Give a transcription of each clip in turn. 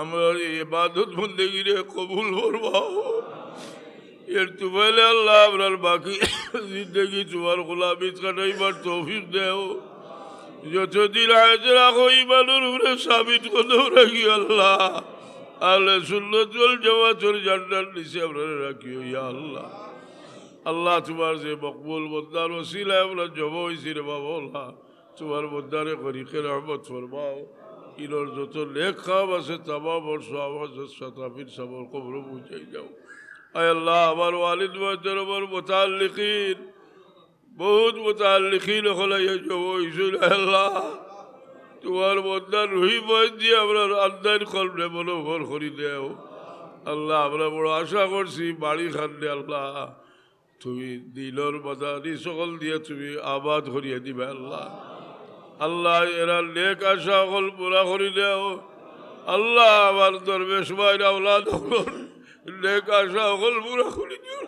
আমরা ইবাদত বন্দেগীরে কবুল ফরমাও। এর তুফাইলে আল্লাহ আপনার বাকি জিন্দগি তোমার গোলামিত কাটাইবার তৌফিক দেও। যতদিন আয়াত রাখো ইমানের উপরে সাবিত করেও রাখি আল্লাহ। আহলে সুন্নাত ওয়াল জামাতের জান্নাত নিচে আপনারা রাখিও ইয়া আল্লাহ। আল্লাহ তোমার যে মকবুল বন্দার ওসিলায় আমরা জমা হয়েছি রে বাবা, তোমার বন্দারে করিকে রহমত ফরমাও। ইনোর যত নেক কাম আছে তামাম ওর সওয়াব শতাফির সবর কবর পৌঁছাই দাও। আয় আল্লাহ, আমার ওয়ালিদ ওয়ালিদার আমার মুতাআল্লিকিন বহুত মুতাআল্লিকিন হলাইয়া জমা হয়েছে আল্লাহ। তোমার বন্দার রুহি বয় দিয়ে আমরা আন্দার কলবে মনোভর করি দেও আল্লাহ। আমরা বড় আশা করছি বাড়ি খান্ডে আল্লাহ তুমি দিলর মাদানি সকল দিয়ে তুমি আবাদ করিয়ে দিবে আল্লাহ। আল্লাহ এরা নেক আশা সকল পুরা করি দেও আল্লাহ। আমার দরবেশ ভাইরা আওলাদ নেক আশা সকল পুরা করি দিও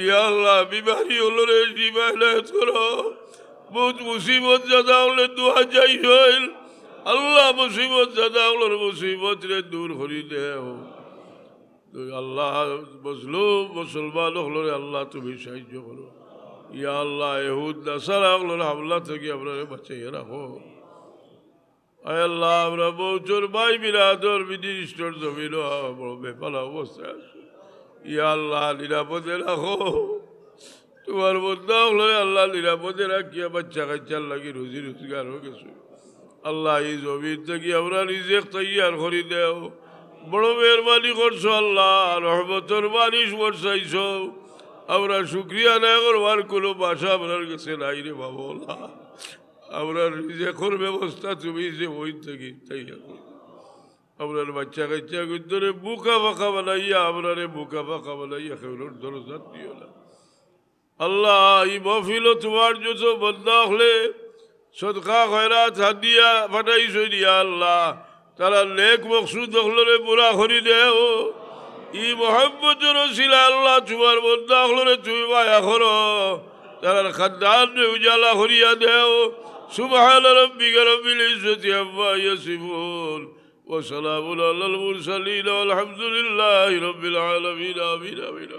ইয়া আল্লাহ। বিমারি হলো রে জীবায়ত করো, বহুত মুসিবত জাদা হলে দোয়া যাই হইল আল্লাহ। মুসিবত জাদা হলোর মুসিবত রে দূর করি দেও আল্লাহ। মজলুম মুসলমান হলরে আল্লাহ তুমি সাহায্য করো ইয়া আল্লাহ। ইহুদ নাসারা হলর হামলা থেকে আপনারা বাঁচাইয়া রাখো আয় আল্লাহ। আমরা বৌচর ভাই বিরাদর বিনিষ্টর জমিন বড় বেপালা অবস্থায় আছি ইয়া আল্লাহ। নিরাপদে রাখো তোমার বন্ধা হলরে আল্লাহ। নিরাপদে রাখিয়া বাচ্চা কাচ্চার লাগি রুজি রোজগার হয়ে গেছে আল্লাহ। এই জমিন থেকে আমরা নিজে তৈয়ার করি দেও। বড় মেহরবানি করছো আল্লাহ, রহমতর বারিশ বর্ষাইছ। আমরা শুক্রিয়া না করবার কোনো ভাষা আপনার কাছে নাই রে বাবা। আমরা রিজেকের ব্যবস্থা তুমি যে ওই থেকে তৈরি করো। আপনার বাচ্চা কাচ্চা ধরে বুকা ফাঁকা বানাইয়া আপনারে বুকা ফাঁকা বানাইয়া খেলোর দরজা দিও না আল্লাহ। এই মহফিল তোমার যত বন্ধা হলে সদকা খয়রাত হাদিয়া ফাটাইছো দিয়া আল্লাহ। তারা নেক মকসুদ হলরে পুরা করি দেও। ই মোহাম্মতের ওসিলা আল্লাহ তোমার বন্ধা হলরে তুমি মায়া করো। তার খানদান উজালা করিয়া দেও। সুবহান রাব্বিকা রাব্বিল ইজ্জাতি আম্মা ইয়াসিফুন ওয়া সালামুন আলাল মুরসালিন ওয়াল হামদুলিল্লাহি রাব্বিল আলামিন। আমিন আমিন।